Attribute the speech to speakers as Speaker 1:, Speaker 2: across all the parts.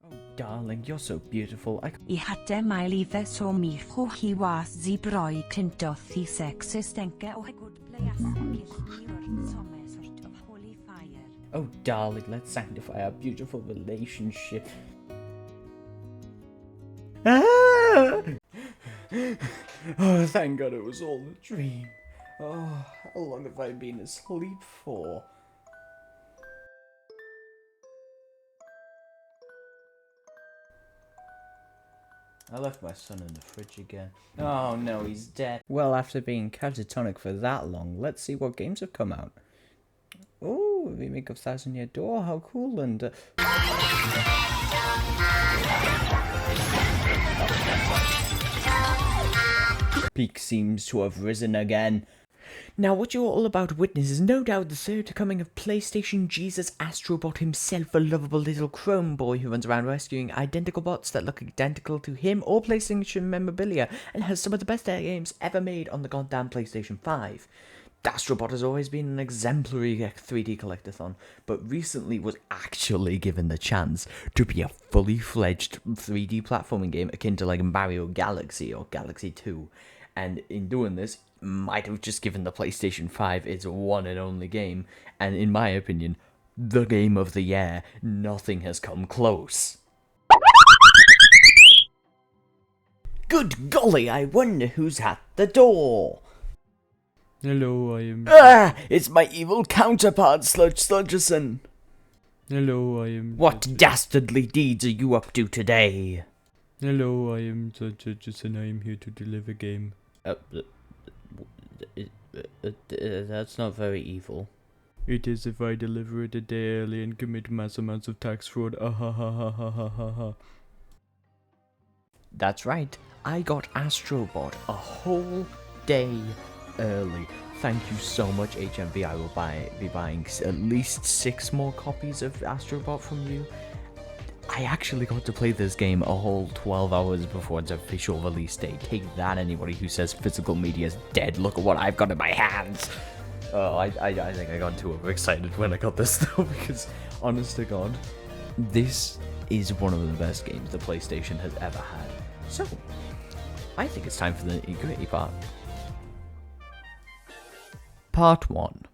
Speaker 1: Oh, darling, you're so beautiful.
Speaker 2: I hatte Miley so micho he was sie broi tintoth he sexist o good play sort of holy fire.
Speaker 1: Oh, darling, let's sanctify our beautiful relationship. Ah! Oh, thank God it was all a dream. Oh, how long have I been asleep for? I left my son in the fridge again. Oh no, he's dead. Well, after being catatonic for that long, let's see what games have come out. Oh, remake of Thousand Year Door, how cool, and peak seems to have risen again. Now, what you're all about to witness is no doubt the third coming of PlayStation Jesus Astro Bot himself, a lovable little Chrome boy who runs around rescuing identical bots that look identical to him or PlayStation memorabilia and has some of the best games ever made on the goddamn PlayStation 5. Astro Bot has always been an exemplary 3D collectathon, but recently was actually given the chance to be a fully fledged 3D platforming game akin to like Mario Galaxy or Galaxy 2. And in doing this, might have just given the PlayStation 5 its one and only game, and in my opinion, the game of the year. Nothing has come close. Good golly, I wonder who's at the door.
Speaker 3: Hello, I am...
Speaker 1: Ah, it's my evil counterpart, Sludgerson.
Speaker 3: Hello, I am...
Speaker 1: What dastardly deeds are you up to today?
Speaker 3: Hello, I am Sludgerson, and I am here to deliver game.
Speaker 1: That's not very evil.
Speaker 3: It is if I deliver it a day early and commit mass amounts of tax fraud. Ha.
Speaker 1: That's right, I got Astro Bot a whole day early. Thank you so much, HMV. I will be buying at least 6 more copies of Astro Bot from you. I actually got to play this game a whole 12 hours before its official release date. Take that, anybody who says physical media is dead. Look at what I've got in my hands. Oh, I think I got too overexcited when I got this though, because honest to God, this is one of the best games the PlayStation has ever had. So, I think it's time for the nitty-gritty part. Part 1.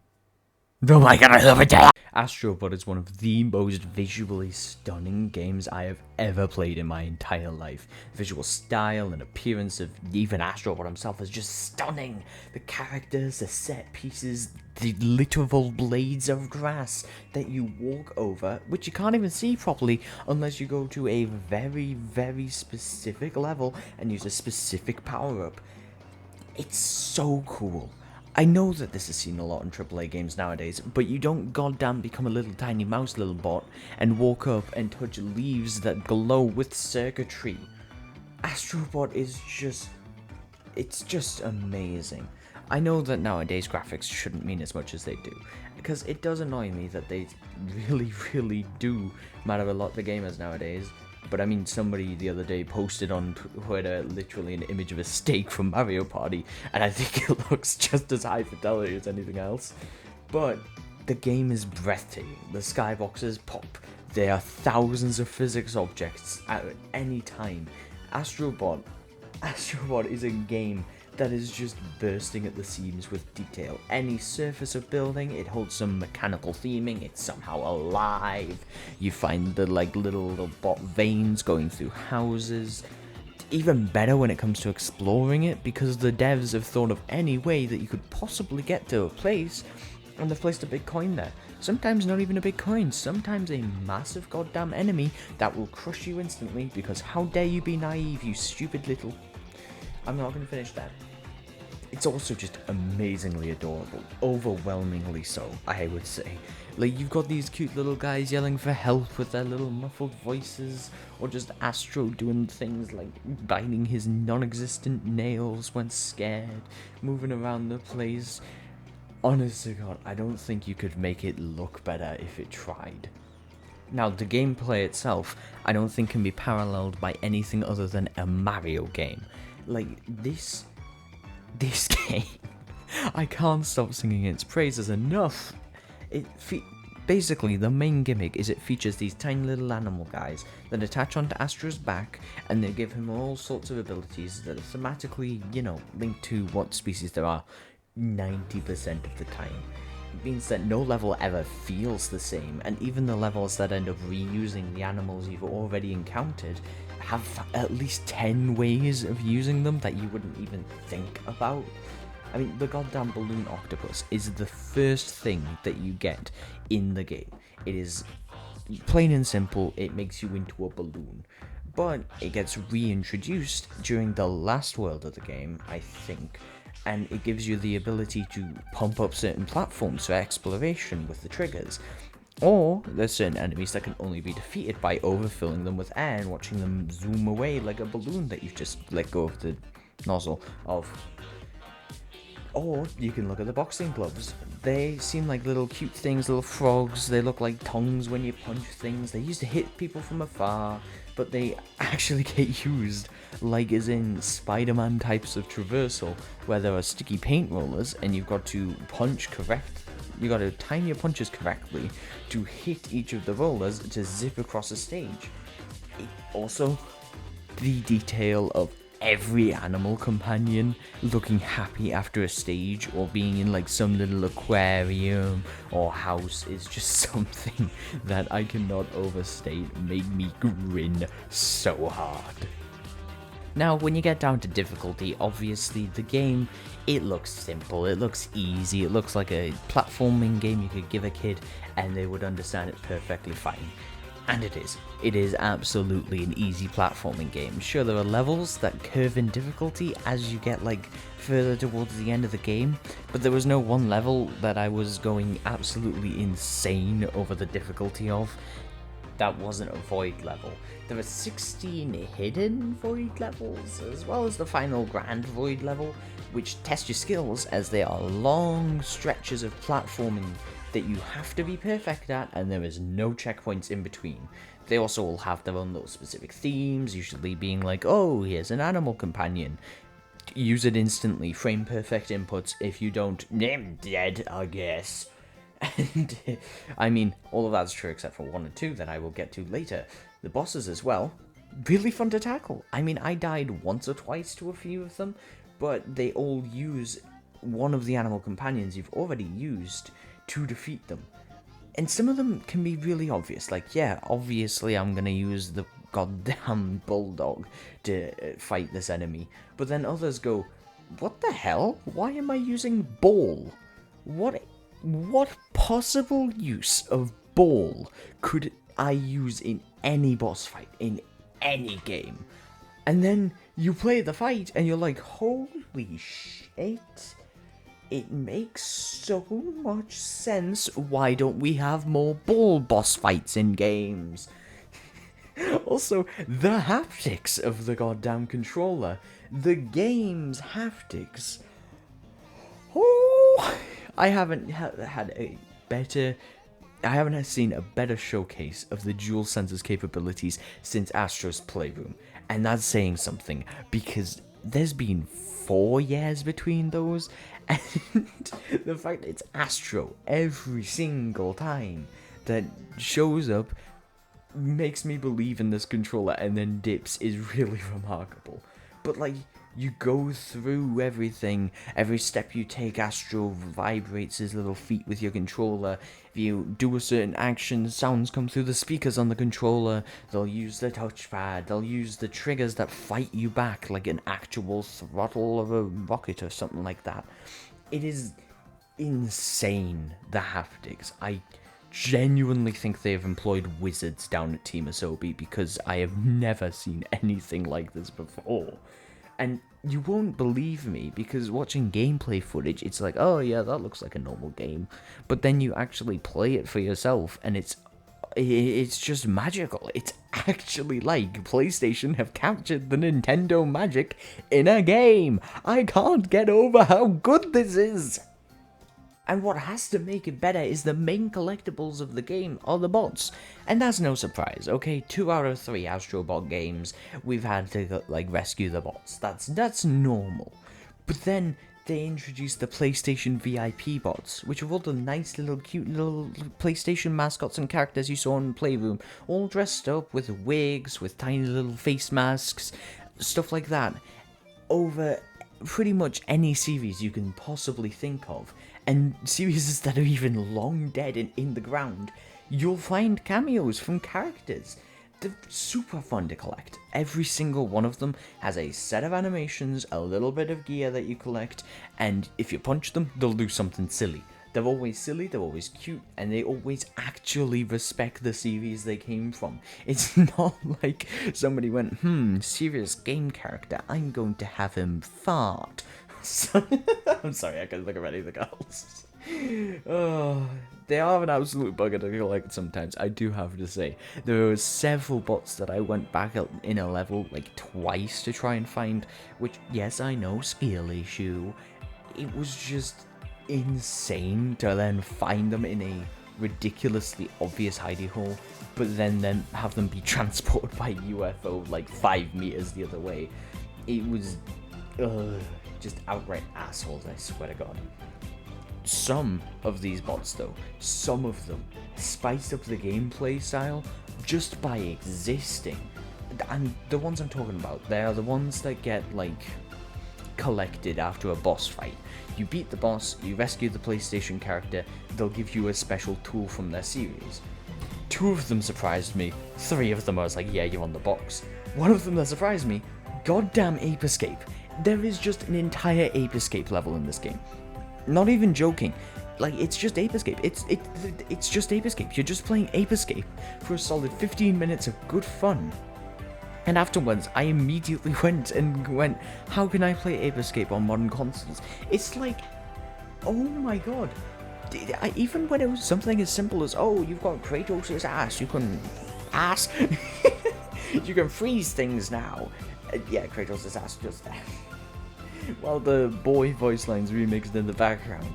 Speaker 1: Oh my God, I love it! Astro Bot is one of the most visually stunning games I have ever played in my entire life. The visual style and appearance of even Astro Bot himself is just stunning. The characters, the set pieces, the literal blades of grass that you walk over, which you can't even see properly unless you go to a very, very specific level and use a specific power-up. It's so cool. I know that this is seen a lot in AAA games nowadays, but you don't goddamn become a little tiny mouse little bot and walk up and touch leaves that glow with circuitry. Astro Bot is it's just amazing. I know that nowadays graphics shouldn't mean as much as they do, because it does annoy me that they really do matter a lot to gamers nowadays. But I mean, somebody the other day posted on Twitter literally an image of a steak from Mario Party, and I think it looks just as high fidelity as anything else. But the game is breathtaking. The skyboxes pop. There are thousands of physics objects at any time. Astro Bot is a game that is just bursting at the seams with detail. Any surface of building, it holds some mechanical theming, it's somehow alive. You find the little bot veins going through houses. Even better when it comes to exploring it, because the devs have thought of any way that you could possibly get to a place, and they've placed a big coin there. Sometimes not even a big coin, sometimes a massive goddamn enemy that will crush you instantly, because how dare you be naive, you stupid little... I'm not going to finish that. It's also just amazingly adorable. Overwhelmingly so, I would say. Like, you've got these cute little guys yelling for help with their little muffled voices, or just Astro doing things like biting his non-existent nails when scared, moving around the place. Honest to God, I don't think you could make it look better if it tried. Now, the gameplay itself, I don't think can be paralleled by anything other than a Mario game. Like, this game, I can't stop singing its praises enough. Basically, the main gimmick is it features these tiny little animal guys that attach onto Astro's back, and they give him all sorts of abilities that are thematically, linked to what species there are 90% of the time. It means that no level ever feels the same, and even the levels that end up reusing the animals you've already encountered have at least 10 ways of using them that you wouldn't even think about. I mean, the goddamn balloon octopus is the first thing that you get in the game. It is plain and simple, it makes you into a balloon. But it gets reintroduced during the last world of the game, I think, and it gives you the ability to pump up certain platforms for exploration with the triggers. Or there's certain enemies that can only be defeated by overfilling them with air and watching them zoom away like a balloon that you've just let go of the nozzle of. Or you can look at the boxing gloves. They seem like little cute things, little frogs. They look like tongues when you punch things. They used to hit people from afar, but they actually get used like as in Spider-Man types of traversal, where there are sticky paint rollers and you've got to you got to time your punches correctly to hit each of the rollers to zip across a stage. Also, the detail of every animal companion looking happy after a stage or being in like some little aquarium or house is just something that I cannot overstate. Made me grin so hard. Now, when you get down to difficulty, obviously the game, it looks simple, it looks easy, it looks like a platforming game you could give a kid and they would understand it perfectly fine. And it is. It is absolutely an easy platforming game. Sure, there are levels that curve in difficulty as you get like further towards the end of the game, but there was no one level that I was going absolutely insane over the difficulty of. That wasn't a void level. There are 16 hidden void levels, as well as the final grand void level, which test your skills as they are long stretches of platforming that you have to be perfect at, and there is no checkpoints in between. They also all have their own little specific themes, usually being like, oh, here's an animal companion. Use it instantly, frame perfect inputs. If you don't, I'm dead, I guess. And, I mean, all of that's true except for 1 and 2 that I will get to later. The bosses as well, really fun to tackle. I mean, I died once or twice to a few of them, but they all use one of the animal companions you've already used to defeat them. And some of them can be really obvious, like, yeah, obviously I'm gonna use the goddamn bulldog to fight this enemy. But then others go, what the hell? Why am I using ball? What possible use of ball could I use in any boss fight, in any game? And then you play the fight and you're like, holy shit, it makes so much sense. Why don't we have more ball boss fights in games? Also, the haptics of the goddamn controller. The game's haptics. Oh, I haven't seen a better showcase of the DualSense's capabilities since Astro's Playroom. And that's saying something, because there's been 4 years between those, and the fact it's Astro every single time that shows up makes me believe in this controller and then dips is really remarkable. But like, you go through everything, every step you take, Astro vibrates his little feet with your controller. If you do a certain action, sounds come through the speakers on the controller. They'll use the touchpad, they'll use the triggers that fight you back, like an actual throttle of a rocket or something like that. It is insane, the haptics. I genuinely think they have employed wizards down at Team Asobi, because I have never seen anything like this before. And you won't believe me, because watching gameplay footage, it's like, oh yeah, that looks like a normal game. But then you actually play it for yourself, and it's just magical. It's actually like PlayStation have captured the Nintendo magic in a game. I can't get over how good this is. And what has to make it better is the main collectibles of the game are the bots. And that's no surprise, okay? 2 out of 3 Astro Bot games, we've had to, like, rescue the bots. That's normal. But then, they introduced the PlayStation VIP bots, which are all the nice little cute little PlayStation mascots and characters you saw in Playroom, all dressed up with wigs, with tiny little face masks, stuff like that, over pretty much any series you can possibly think of, and series that are even long dead and in the ground, you'll find cameos from characters. They're super fun to collect. Every single one of them has a set of animations, a little bit of gear that you collect, and if you punch them, they'll do something silly. They're always silly, they're always cute, and they always actually respect the series they came from. It's not like somebody went, serious game character, I'm going to have him fart. I'm sorry, I couldn't think of anything else. Oh, they are an absolute bugger to collect sometimes, I do have to say. There were several bots that I went back in a level like twice to try and find, which, yes, I know, skill issue. It was just insane to then find them in a ridiculously obvious hidey hole, but then have them be transported by UFO like 5 meters the other way. It was just outright assholes, I swear to God. Some of these bots though, some of them spice up the gameplay style just by existing. And the ones I'm talking about, they are the ones that get like collected after a boss fight. You beat the boss, you rescue the PlayStation character, they'll give you a special tool from their series. 2 of them surprised me, 3 of them I was like, yeah, you're on the box. 1 of them that surprised me, goddamn Ape Escape. There is just an entire Ape Escape level in this game. Not even joking. Like, it's just Ape Escape. It's just Ape Escape. You're just playing Ape Escape for a solid 15 minutes of good fun. And afterwards, I immediately went, how can I play Ape Escape on modern consoles? It's like, oh my god. Even when it was something as simple as, oh, you've got Kratos' ass, you can you can freeze things now. Yeah, Kratos' ass just there. While the boy voice lines remixed in the background.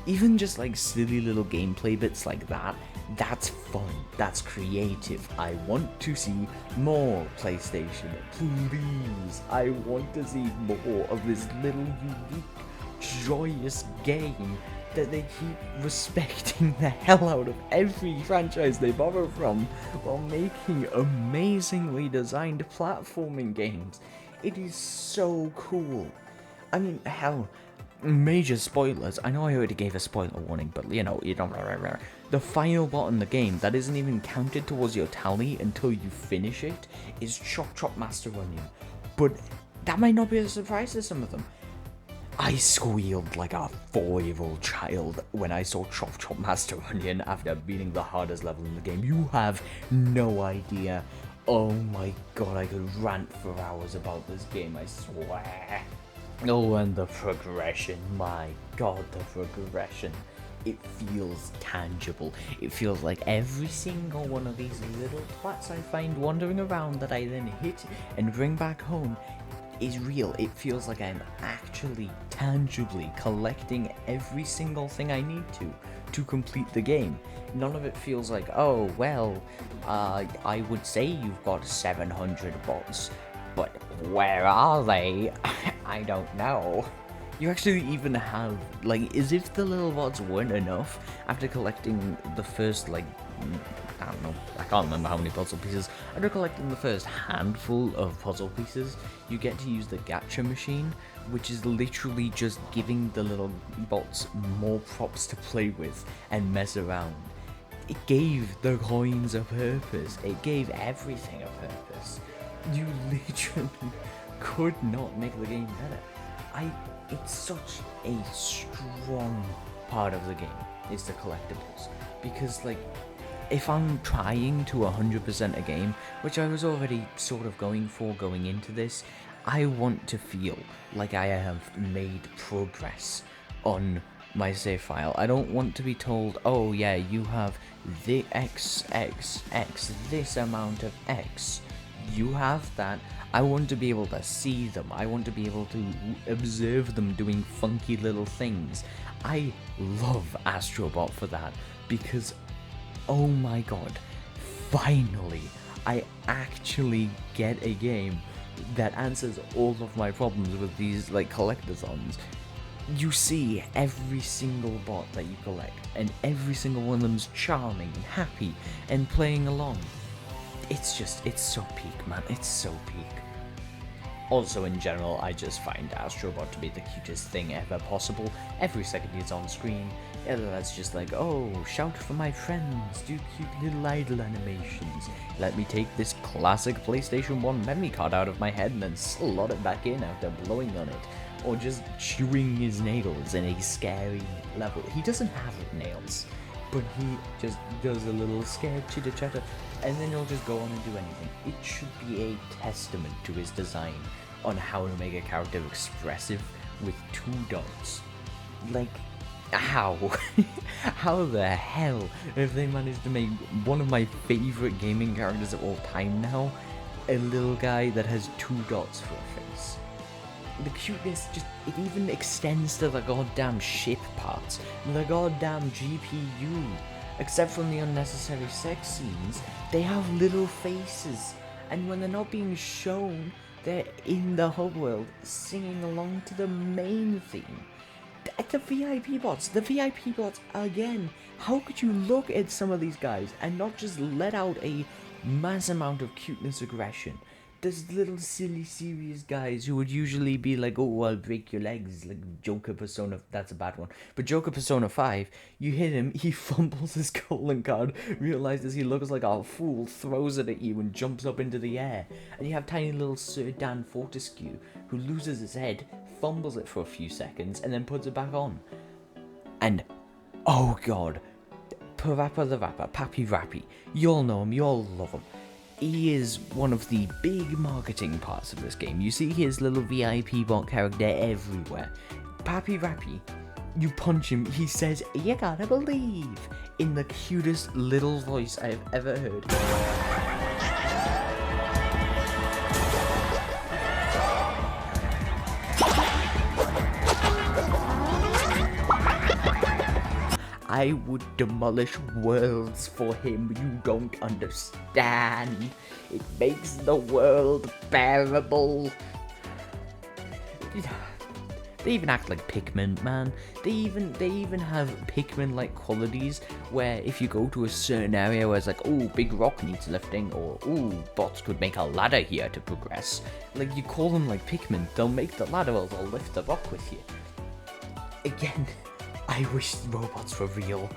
Speaker 1: Even just like silly little gameplay bits like that, that's fun, that's creative. I want to see more PlayStation, please. I want to see more of this little unique, joyous game that they keep respecting the hell out of every franchise they borrow from while making amazingly designed platforming games. It is so cool. I mean, hell, major spoilers. I know I already gave a spoiler warning, but you know, the final bot in the game that isn't even counted towards your tally until you finish it is Chop Chop Master Onion. But that might not be a surprise to some of them. I squealed like a 4-year-old child when I saw Chop Chop Master Onion after beating the hardest level in the game. You have no idea. Oh my god, I could rant for hours about this game, I swear. Oh, and the progression, my god, the progression. It feels tangible. It feels like every single one of these little twats I find wandering around that I then hit and bring back home is real. It feels like I'm actually tangibly collecting every single thing I need to complete the game. None of it feels like, oh, well, I would say you've got 700 bots, but where are they? I don't know. You actually even have, like, as if the little bots weren't enough, after collecting the first, like, I don't know, I can't remember how many puzzle pieces. After collecting the first handful of puzzle pieces, you get to use the gacha machine, which is literally just giving the little bots more props to play with and mess around. It gave the coins a purpose. It gave everything a purpose. You literally could not make the game better. It's such a strong part of the game, is the collectibles. Because, like, if I'm trying to 100% a game, which I was already sort of going for going into this, I want to feel like I have made progress on my save file. I don't want to be told, oh yeah, you have the XXX, this amount of X. You have that. I want to be able to see them. I want to be able to observe them doing funky little things. I love Astro Bot for that, because, oh my god, finally, I actually get a game that answers all of my problems with these, like, collectathons. you see every single bot that you collect, and every single one of them's charming and happy and playing along. It's so peak, man. It's so peak. Also, in general, I just find Astro Bot to be the cutest thing ever possible. Every second he's on screen, that's just like, oh, shout for my friends, do cute little idle animations. Let me take this classic PlayStation 1 memory card out of my head and then slot it back in after blowing on it. Or just chewing his nails in a scary level. He doesn't have nails, but he just does a little scare chitter chatter, and then he'll just go on and do anything. It should be a testament to his design on how to make a character expressive with 2 dots. Like, how? How the hell have they managed to make one of my favorite gaming characters of all time now a little guy that has 2 dots for a face? The cuteness, it even extends to the goddamn ship parts, the goddamn GPU. Except from the unnecessary sex scenes, they have little faces, and when they're not being shown, they're in the hub world singing along to the main theme. The VIP bots, again, how could you look at some of these guys and not just let out a mass amount of cuteness aggression? There's little silly serious guys who would usually be like, oh, I'll break your legs, like Joker Persona, that's a bad one, but Joker Persona 5, you hit him, he fumbles his calling card, realizes he looks like a fool, throws it at you and jumps up into the air, and you have tiny little Sir Dan Fortescue, who loses his head, fumbles it for a few seconds, and then puts it back on. And, oh god, Parappa the Rapper, Pappy Rappy, you all know him, you all love him. He is one of the big marketing parts of this game. You see his little VIP bot character everywhere. Pappy Rappy, you punch him, he says, "You gotta believe," in the cutest little voice I've ever heard. I would demolish worlds for him, you don't understand. It makes the world bearable. They even act like Pikmin, man. They even have Pikmin-like qualities where if you go to a certain area where it's like, oh, big rock needs lifting, or oh, bots could make a ladder here to progress. Like, you call them like Pikmin, they'll make the ladder or they'll lift the rock with you. Again, I wish robots were real.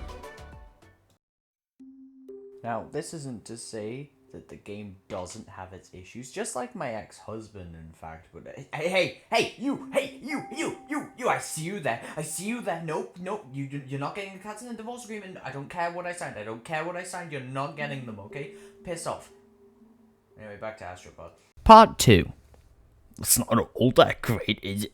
Speaker 1: Now, this isn't to say that the game doesn't have its issues, just like my ex-husband, in fact, but hey, you, I see you there, nope, you're not getting a cut in the divorce agreement, I don't care what I signed, you're not getting them, okay? Piss off. Anyway, back to Astro Bot. Part 2. It's not all that great, is it?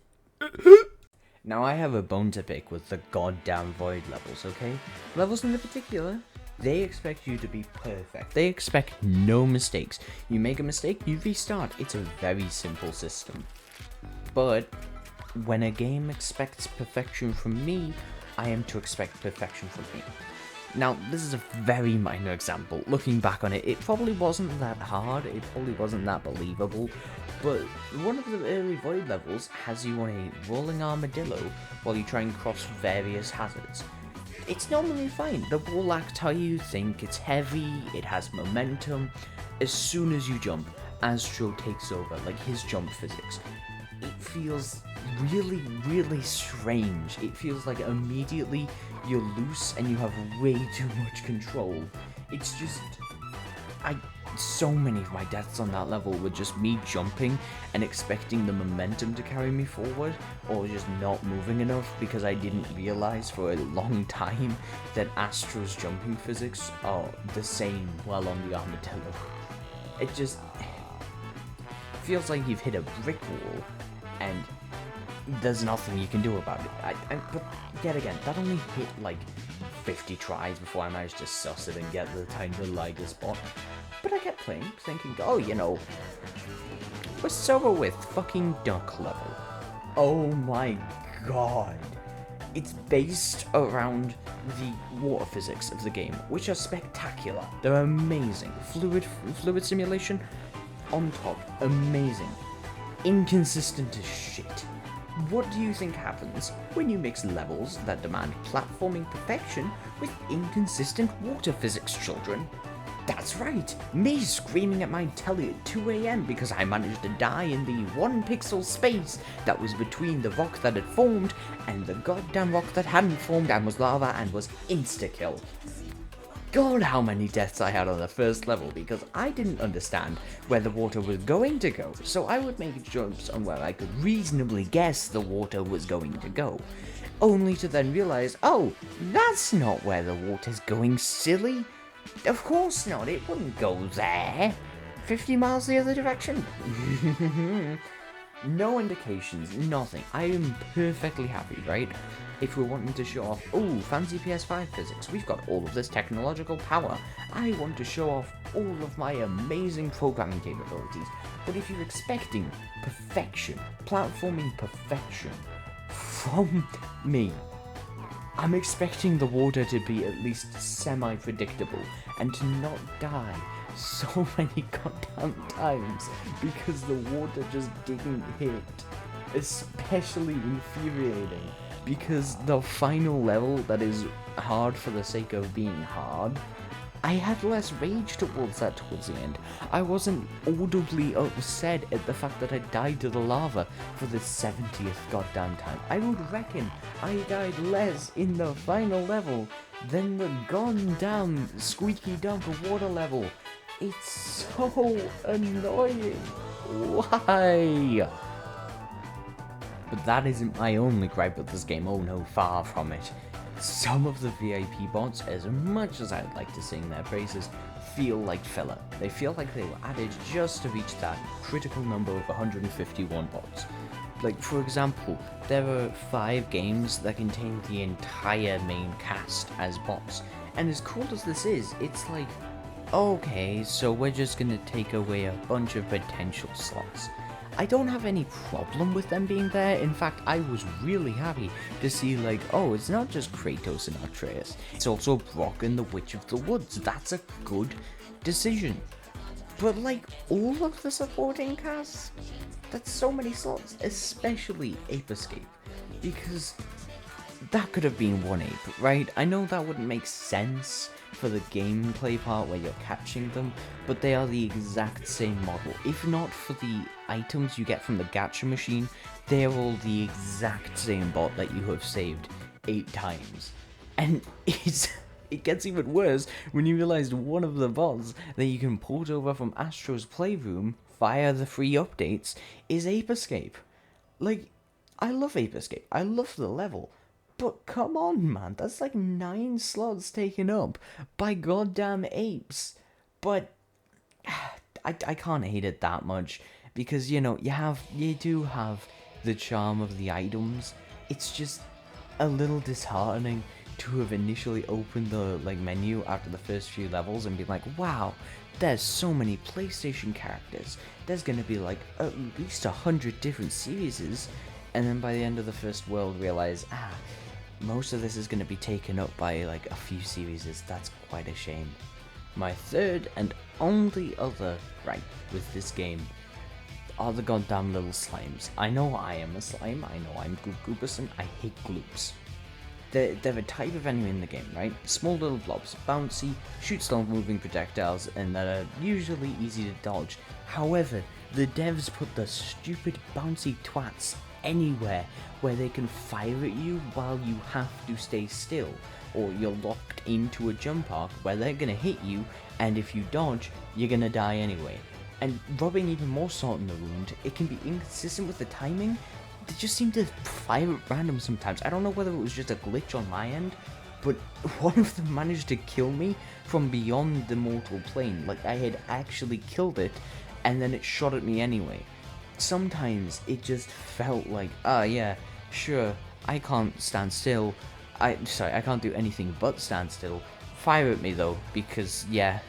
Speaker 1: Now I have a bone to pick with the goddamn Void levels, okay? Levels in particular, they expect you to be perfect. They expect no mistakes. You make a mistake, you restart. It's a very simple system. But when a game expects perfection from me, I am to expect perfection from me. Now, this is a very minor example. Looking back on it, it probably wasn't that hard, it probably wasn't that believable, but one of the early Void levels has you on a rolling armadillo while you try and cross various hazards. It's normally fine. The wall acts how you think, it's heavy, it has momentum. As soon as you jump, Astro takes over, like his jump physics. It feels really, really strange. It feels like immediately you're loose and you have way too much control. It's just... so many of my deaths on that level were just me jumping and expecting the momentum to carry me forward, or just not moving enough because I didn't realize for a long time that Astro's jumping physics are the same while on the armadillo. It just feels like you've hit a brick wall and there's nothing you can do about it. But yet again, that only hit like 50 tries before I managed to suss it and get the tiny little Liger spot. But I kept playing, thinking, oh, you know, what's over with fucking duck level? Oh my god. It's based around the water physics of the game, which are spectacular. They're amazing. Fluid simulation on top, amazing. Inconsistent as shit. What do you think happens when you mix levels that demand platforming perfection with inconsistent water physics, children? That's right, me screaming at my telly at 2 AM because I managed to die in the 1 pixel space that was between the rock that had formed and the goddamn rock that hadn't formed and was lava and was insta-kill. God, how many deaths I had on the first level because I didn't understand where the water was going to go, so I would make jumps on where I could reasonably guess the water was going to go, only to then realize, oh, that's not where the water's going, silly. Of course not, it wouldn't go there. 50 miles the other direction. No indications, nothing. I am perfectly happy, right? If we're wanting to show off, oh, fancy PS5 physics, we've got all of this technological power. I want to show off all of my amazing programming capabilities. But if you're expecting perfection, platforming perfection from me, I'm expecting the water to be at least semi-predictable and to not die so many goddamn times because the water just didn't hit. Especially infuriating because the final level that is hard for the sake of being hard, I had less rage towards that towards the end. I wasn't audibly upset at the fact that I died to the lava for the 70th goddamn time. I would reckon I died less in the final level than the goddamn squeaky dump of water level. It's so annoying. Why? But that isn't my only gripe with this game, oh no, far from it. Some of the VIP bots, as much as I'd like to sing their praises, feel like filler. They feel like they were added just to reach that critical number of 151 bots. Like, for example, there are 5 games that contain the entire main cast as bots, and as cool as this is, it's like, okay, so we're just gonna take away a bunch of potential slots. I don't have any problem with them being there. In fact, I was really happy to see, like, oh, it's not just Kratos and Atreus, it's also Brock and the Witch of the Woods. That's a good decision. But, like, all of the supporting cast, that's so many slots, especially Ape Escape, because that could have been one ape, right? I know that wouldn't make sense for the gameplay part where you're catching them, but they are the exact same model. If not for the items you get from the gacha machine, they're all the exact same bot that you have saved 8 times. And it gets even worse when you realize one of the bots that you can port over from Astro's Playroom via the free updates is Ape Escape. Like, I love Ape Escape, I love the level, but come on, man, that's like 9 slots taken up by goddamn apes. But I can't hate it that much because, you know, you do have the charm of the items. It's just a little disheartening to have initially opened the menu after the first few levels and be like, wow, there's so many PlayStation characters. There's gonna be like at least 100 different series, and then by the end of the first world realize, most of this is going to be taken up by like a few series. That's quite a shame. My third and only other gripe with this game are the goddamn little slimes. I know I am a slime, I know I'm Goopus, and I hate gloops. They're a type of enemy in the game, right? Small little blobs, bouncy, shoot slow-moving projectiles, and that are usually easy to dodge. However, the devs put the stupid bouncy twats anywhere where they can fire at you while you have to stay still, or you're locked into a jump arc where they're gonna hit you, and if you dodge, you're gonna die anyway. And rubbing even more salt in the wound, it can be inconsistent with the timing. They just seem to fire at random sometimes. I don't know whether it was just a glitch on my end, but one of them managed to kill me from beyond the mortal plane. Like, I had actually killed it, and then it shot at me anyway. Sometimes it just felt like, yeah, sure, I can't stand still. I can't do anything but stand still. Fire at me though, because yeah,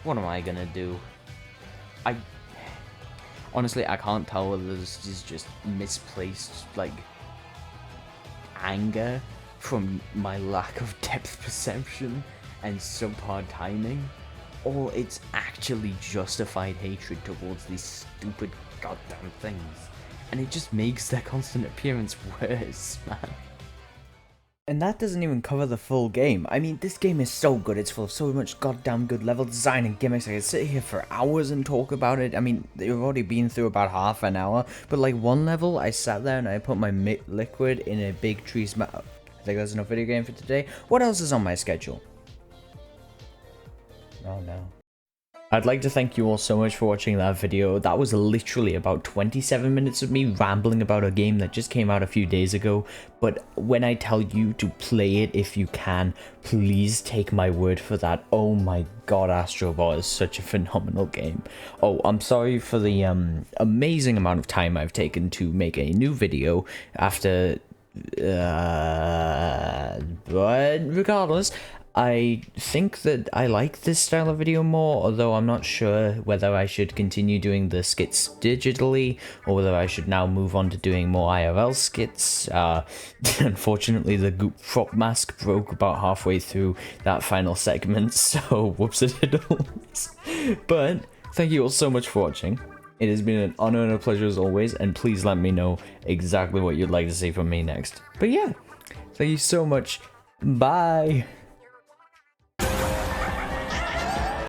Speaker 1: what am I gonna do? Honestly, I can't tell whether this is just misplaced, like, anger from my lack of depth perception and subpar timing, or it's actually justified hatred towards these stupid goddamn things. and it just makes their constant appearance worse, man. And that doesn't even cover the full game. I mean, this game is so good. It's full of so much goddamn good level design and gimmicks. I could sit here for hours and talk about it. I mean, they've already been through about half an hour. But like one level, I sat there and I put my liquid in a big tree I think that's enough video game for today. What else is on my schedule? Oh no. I'd like to thank you all so much for watching that video. That was literally about 27 minutes of me rambling about a game that just came out a few days ago. But when I tell you to play it if you can, please take my word for that. Oh my god, Astro Bot is such a phenomenal game. Oh, I'm sorry for the amazing amount of time I've taken to make a new video after... but regardless... I think that I like this style of video more, although I'm not sure whether I should continue doing the skits digitally, or whether I should now move on to doing more IRL skits. Unfortunately, the Goop prop mask broke about halfway through that final segment, so whoops-a-diddles. But thank you all so much for watching. It has been an honor and a pleasure as always, and please let me know exactly what you'd like to see from me next. But yeah, thank you so much. Bye!